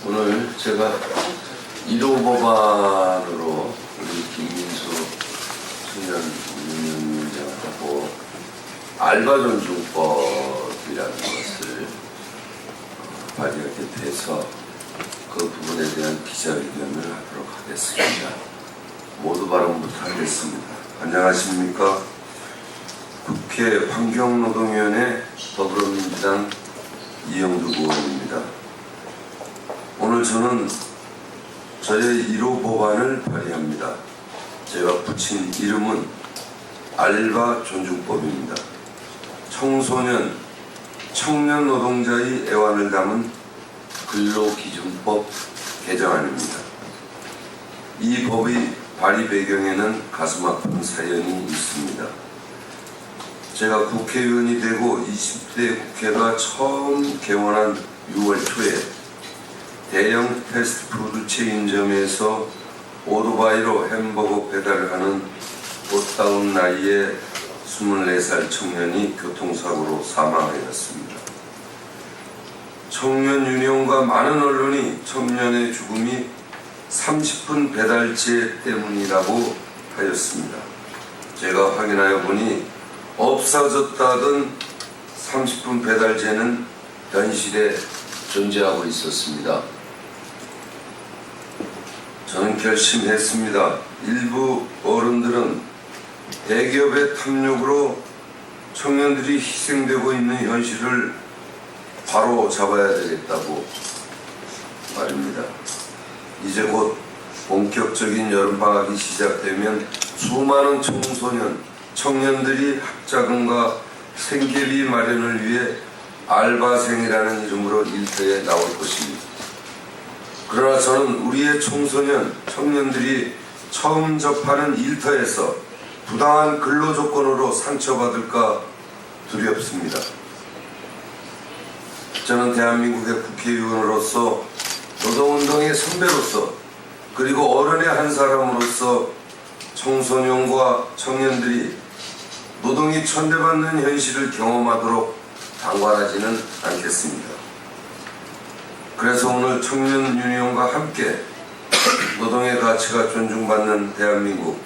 오늘 제가 1호 법안으로 우리 김민수 청년위원장을 하고 알바 존중법이라는 것을 발의하게 돼서 그 부분에 대한 기자회견을 하도록 하겠습니다. 모두 발언부터 하겠습니다. 안녕하십니까? 국회 환경노동위원회 더불어민주당 이영두 의원입니다. 오늘 저는 저의 1호 법안을 발의합니다. 제가 붙인 이름은 알바 존중법입니다. 청소년, 청년 노동자의 애환을 담은 근로기준법 개정안입니다. 이 법의 발의 배경에는 가슴 아픈 사연이 있습니다. 제가 국회의원이 되고 20대 국회가 처음 개원한 6월 초에 대형 패스트푸드 체인점에서 오토바이로 햄버거 배달을 하는 꽃다운 나이의 24살 청년이 교통사고로 사망하였습니다. 청년유니온과 많은 언론이 청년의 죽음이 30분 배달제 때문이라고 하였습니다. 제가 확인하여 보니 없어졌다던 30분 배달제는 현실에 존재하고 있었습니다. 저는 결심했습니다. 일부 어른들은 대기업의 탐욕으로 청년들이 희생되고 있는 현실을 바로 잡아야 되겠다고 말입니다. 이제 곧 본격적인 여름방학이 시작되면 수많은 청소년, 청년들이 학자금과 생계비 마련을 위해 알바생이라는 이름으로 일터에 나올 것입니다. 그러나 저는 우리의 청소년, 청년들이 처음 접하는 일터에서 부당한 근로조건으로 상처받을까 두렵습니다. 저는 대한민국의 국회의원으로서 노동운동의 선배로서 그리고 어른의 한 사람으로서 청소년과 청년들이 노동이 천대받는 현실을 경험하도록 방관하지는 않겠습니다. 그래서 오늘 청년유니온과 함께 노동의 가치가 존중받는 대한민국,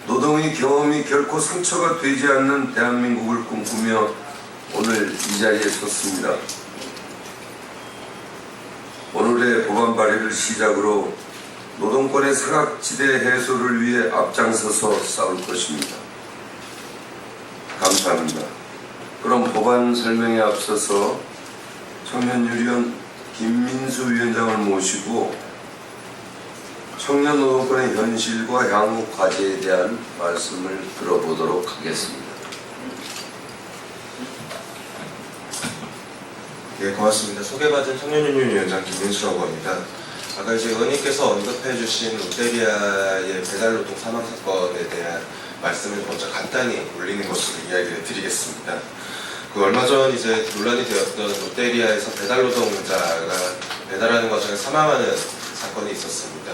노동의 경험이 결코 상처가 되지 않는 대한민국을 꿈꾸며 오늘 이 자리에 섰습니다. 오늘의 법안 발의를 시작으로 노동권의 사각지대 해소를 위해 앞장서서 싸울 것입니다. 감사합니다. 그럼 법안 설명에 앞서서 청년유니온 김민수 위원장을 모시고 청년 노동권의 현실과 향후 과제에 대한 말씀을 들어보도록 하겠습니다. 네, 고맙습니다. 소개받은 청년유니온 위원장 김민수라고 합니다. 아까 이제 의원님께서 언급해주신 롯데리아의 배달노동 사망 사건에 대한 말씀을 먼저 간단히 올리는 것으로 이야기를 드리겠습니다. 얼마 전 이제 논란이 되었던 롯데리아에서 배달 노동자가 배달하는 과정에 사망하는 사건이 있었습니다.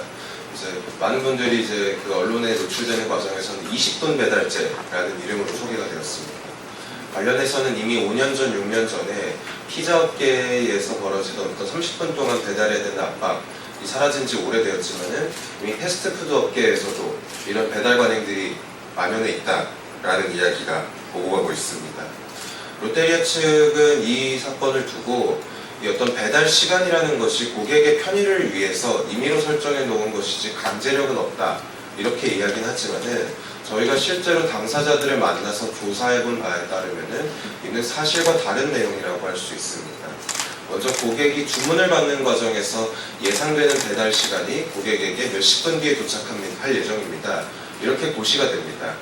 이제 많은 분들이 이제 그 언론에 노출되는 과정에서는 20분 배달제라는 이름으로 소개가 되었습니다. 관련해서는 이미 5년 전, 6년 전에 피자 업계에서 벌어지던 어떤 30분 동안 배달해야 되는 압박이 사라진 지 오래되었지만은 이미 패스트푸드 업계에서도 이런 배달 관행들이 만연해 있다라는 이야기가 오고 가고 있습니다. 롯데리아 측은 이 사건을 두고 이 어떤 배달 시간이라는 것이 고객의 편의를 위해서 임의로 설정해 놓은 것이지 강제력은 없다 이렇게 이야기는 하지만은 저희가 실제로 당사자들을 만나서 조사해 본 바에 따르면은 이는 사실과 다른 내용이라고 할 수 있습니다. 먼저 고객이 주문을 받는 과정에서 예상되는 배달 시간이 고객에게 몇십 분 뒤에 도착할 예정입니다. 이렇게 고시가 됩니다.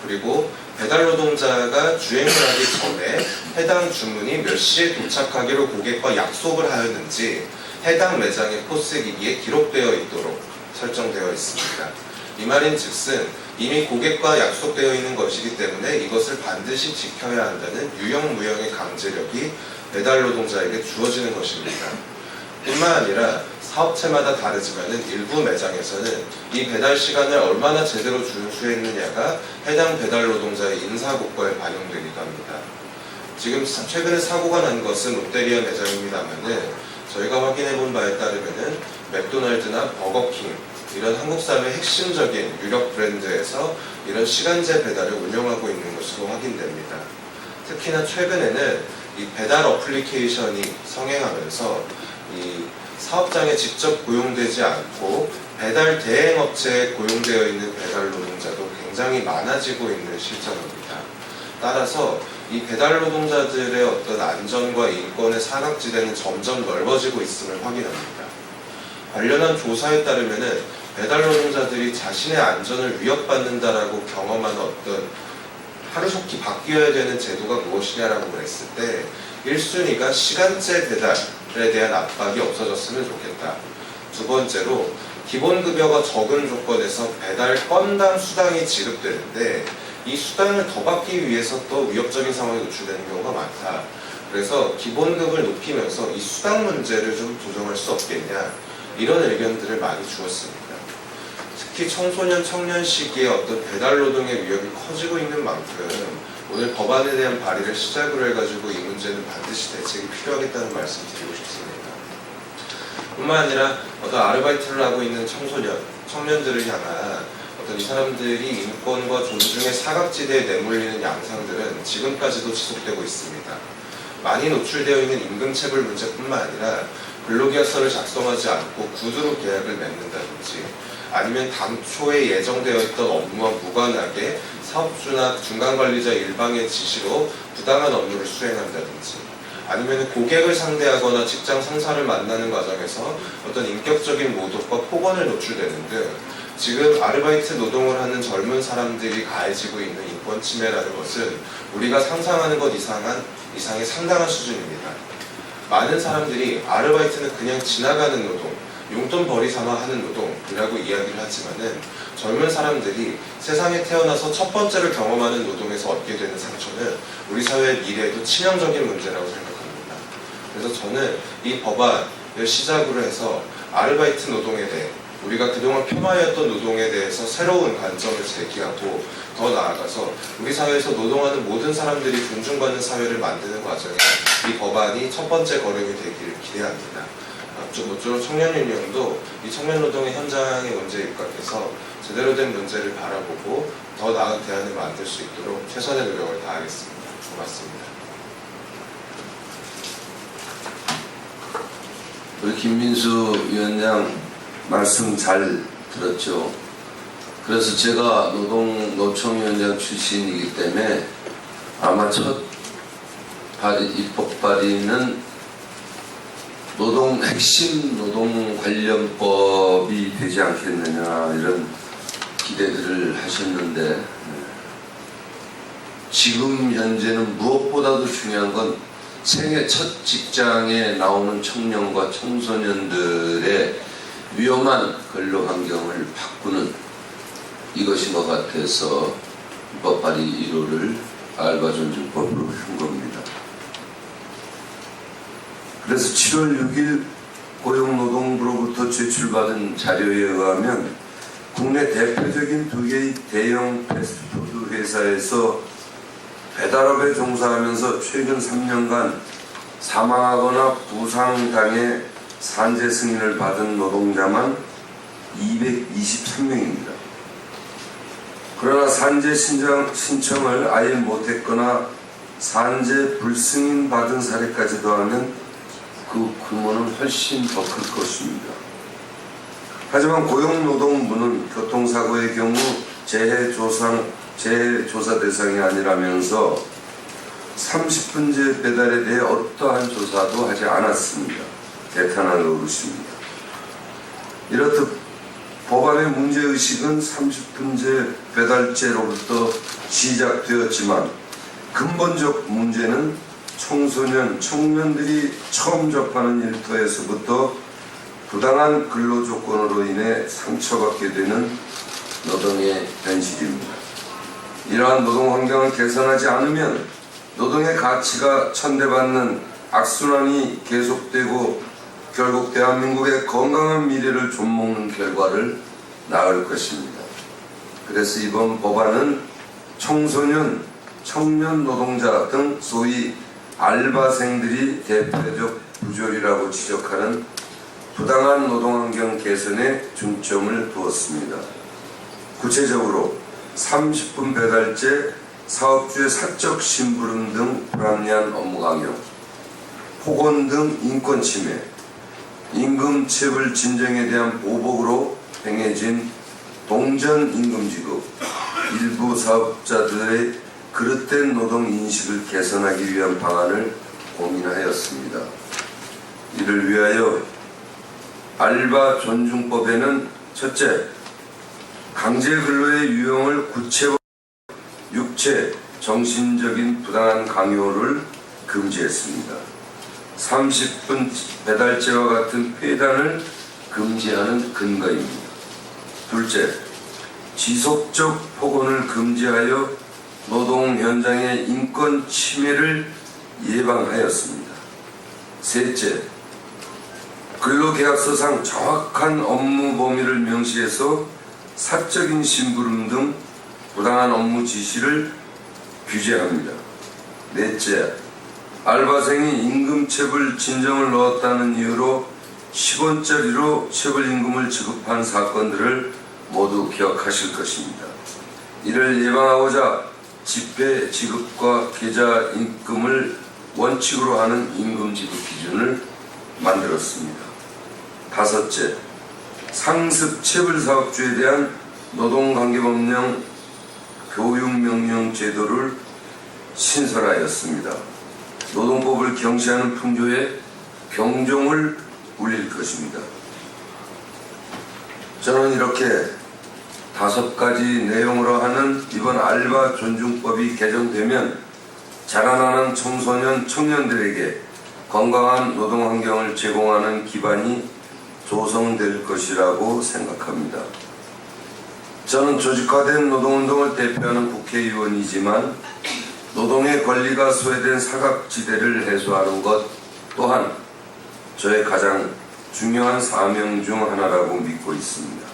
그리고 배달 노동자가 주행을 하기 전에 해당 주문이 몇 시에 도착하기로 고객과 약속을 하였는지 해당 매장의 포스기기에 기록되어 있도록 설정되어 있습니다. 이 말인 즉슨 이미 고객과 약속되어 있는 것이기 때문에 이것을 반드시 지켜야 한다는 유형무형의 강제력이 배달 노동자에게 주어지는 것입니다. 뿐만 아니라 사업체마다 다르지만은 일부 매장에서는 이 배달 시간을 얼마나 제대로 준수했느냐가 해당 배달 노동자의 인사고과에 반영되기도 합니다. 지금 최근에 사고가 난 것은 롯데리아 매장입니다만은 저희가 확인해 본 바에 따르면은 맥도날드나 버거킹 이런 한국 사회의 핵심적인 유력 브랜드에서 이런 시간제 배달을 운영하고 있는 것으로 확인됩니다. 특히나 최근에는 이 배달 어플리케이션이 성행하면서 이 사업장에 직접 고용되지 않고 배달 대행업체에 고용되어 있는 배달 노동자도 굉장히 많아지고 있는 실정입니다. 따라서 이 배달 노동자들의 어떤 안전과 인권의 사각지대는 점점 넓어지고 있음을 확인합니다. 관련한 조사에 따르면은 배달 노동자들이 자신의 안전을 위협받는다라고 경험한 어떤 하루속히 바뀌어야 되는 제도가 무엇이냐라고 그랬을 때 1순위가 시간제 배달에 대한 압박이 없어졌으면 좋겠다. 두 번째로 기본급여가 적은 조건에서 배달 건당 수당이 지급되는데 이 수당을 더 받기 위해서 또 위협적인 상황에 노출되는 경우가 많다. 그래서 기본급을 높이면서 이 수당 문제를 좀 조정할 수 없겠냐, 이런 의견들을 많이 주었습니다. 특히 청소년, 청년 시기에 어떤 배달 노동의 위협이 커지고 있는 만큼 오늘 법안에 대한 발의를 시작으로 해가지고 이 문제는 반드시 대책이 필요하겠다는 말씀 드리고 싶습니다. 뿐만 아니라 어떤 아르바이트를 하고 있는 청소년, 청년들을 향한 어떤 이 사람들이 인권과 존중의 사각지대에 내몰리는 양상들은 지금까지도 지속되고 있습니다. 많이 노출되어 있는 임금체불 문제뿐만 아니라 근로계약서를 작성하지 않고 구두로 계약을 맺는다든지 아니면 당초에 예정되어 있던 업무와 무관하게 사업주나 중간관리자 일방의 지시로 부당한 업무를 수행한다든지 아니면 고객을 상대하거나 직장 상사를 만나는 과정에서 어떤 인격적인 모독과 폭언을 노출되는 등 지금 아르바이트 노동을 하는 젊은 사람들이 가해지고 있는 인권 침해라는 것은 우리가 상상하는 것 이상의 상당한 수준입니다. 많은 사람들이 아르바이트는 그냥 지나가는 노동, 용돈벌이 삼아 하는 노동이라고 이야기를 하지만은 젊은 사람들이 세상에 태어나서 첫 번째로 경험하는 노동에서 얻게 되는 상처는 우리 사회의 미래에도 치명적인 문제라고 생각합니다. 그래서 저는 이 법안을 시작으로 해서 아르바이트 노동에 대해 우리가 그동안 폄하해왔던 노동에 대해서 새로운 관점을 제기하고 더 나아가서 우리 사회에서 노동하는 모든 사람들이 존중받는 사회를 만드는 과정에 이 법안이 첫 번째 걸음이 되기를 기대합니다. 모쪼록 청년윤리원도 이 청년노동의 현장의 문제에 입각해서 제대로 된 문제를 바라보고 더 나은 대안을 만들 수 있도록 최선의 노력을 다하겠습니다. 고맙습니다. 우리 김민수 위원장 말씀 잘 들었죠. 그래서 제가 노총위원장 출신이기 때문에 아마 첫 입법 발의는 핵심 노동 관련법이 되지 않겠느냐 이런 기대들을 하셨는데 지금 현재는 무엇보다도 중요한 건 생애 첫 직장에 나오는 청년과 청소년들의 위험한 근로 환경을 바꾸는 이것인 것 같아서 입법 발의 1호를 알바존중법으로 한 겁니다. 그래서 7월 6일 고용노동부로부터 제출받은 자료에 의하면 국내 대표적인 2개의 대형 패스트푸드 회사에서 배달업에 종사하면서 최근 3년간 사망하거나 부상당해 산재 승인을 받은 노동자만 223명입니다. 그러나 산재 신청을 아예 못했거나 산재 불승인 받은 사례까지 더하면 그 규모는 훨씬 더 클 것입니다. 하지만 고용노동부는 교통사고의 경우 재해조사 대상이 아니라면서 30분제 배달에 대해 어떠한 조사도 하지 않았습니다. 대탄할 노릇입니다. 이렇듯 법안의 문제의식은 30분제 배달제로부터 시작되었지만 근본적 문제는 청소년, 청년들이 처음 접하는 일터에서부터 부당한 근로조건으로 인해 상처받게 되는 노동의 현실입니다. 이러한 노동 환경을 개선하지 않으면 노동의 가치가 천대받는 악순환이 계속되고 결국 대한민국의 건강한 미래를 좀먹는 결과를 낳을 것입니다. 그래서 이번 법안은 청소년, 청년 노동자 등 소위 알바생들이 대표적 부조리라고 지적하는 부당한 노동환경 개선에 중점을 두었습니다. 구체적으로 30분 배달제, 사업주의 사적 심부름 등 불합리한 업무 강요, 폭언 등 인권 침해, 임금체불 진정에 대한 보복으로 행해진 동전 임금 지급, 일부 사업자들의 그릇된 노동 인식을 개선하기 위한 방안을 고민하였습니다. 이를 위하여 알바 존중법에는 첫째, 강제 근로의 유형을 구체화, 육체, 정신적인 부당한 강요를 금지했습니다. 30분 배달제와 같은 폐단을 금지하는 근거입니다. 둘째, 지속적 폭언을 금지하여 노동 현장의 인권 침해를 예방하였습니다. 셋째, 근로계약서상 정확한 업무 범위를 명시해서 사적인 심부름 등 부당한 업무 지시를 규제합니다. 넷째, 알바생이 임금체불 진정을 넣었다는 이유로 10원짜리로 체불임금을 지급한 사건들을 모두 기억하실 것입니다. 이를 예방하고자 집회 지급과 계좌 임금을 원칙으로 하는 임금 지급 기준을 만들었습니다. 다섯째, 상습 체불 사업주에 대한 노동관계법령 교육명령 제도를 신설하였습니다. 노동법을 경시하는 풍조에 경종을 울릴 것입니다. 저는 이렇게 5가지 내용으로 하는 이번 알바 존중법이 개정되면 자라나는 청소년, 청년들에게 건강한 노동 환경을 제공하는 기반이 조성될 것이라고 생각합니다. 저는 조직화된 노동운동을 대표하는 국회의원이지만 노동의 권리가 소외된 사각지대를 해소하는 것 또한 저의 가장 중요한 사명 중 하나라고 믿고 있습니다.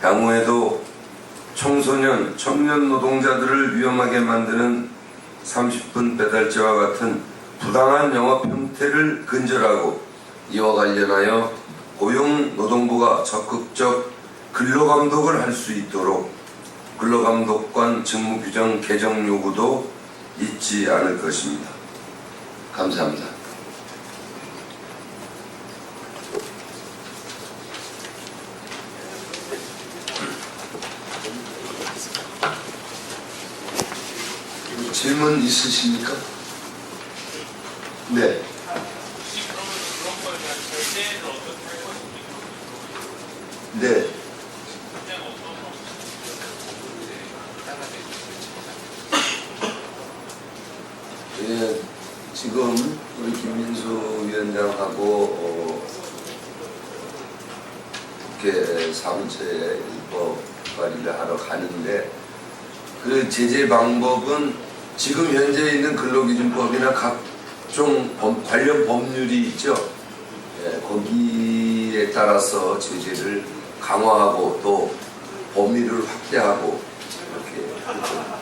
향후에도 청소년, 청년 노동자들을 위험하게 만드는 30분 배달제와 같은 부당한 영업 형태를 근절하고 이와 관련하여 고용노동부가 적극적 근로감독을 할 수 있도록 근로감독관 직무규정 개정 요구도 잊지 않을 것입니다. 감사합니다. 질문 있으십니까? 네. 네. 예, 지금 우리 김민수 위원장하고 국회 사무처에 입법 발의를 하러 가는데 그 제재 방법은 지금 현재 있는 근로기준법이나 각종 관련 법률이 있죠. 예, 거기에 따라서 제재를 강화하고 또 범위를 확대하고 이렇게 하죠.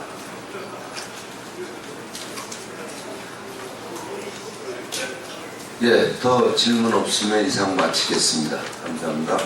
예, 더 질문 없으면 이상 마치겠습니다. 감사합니다.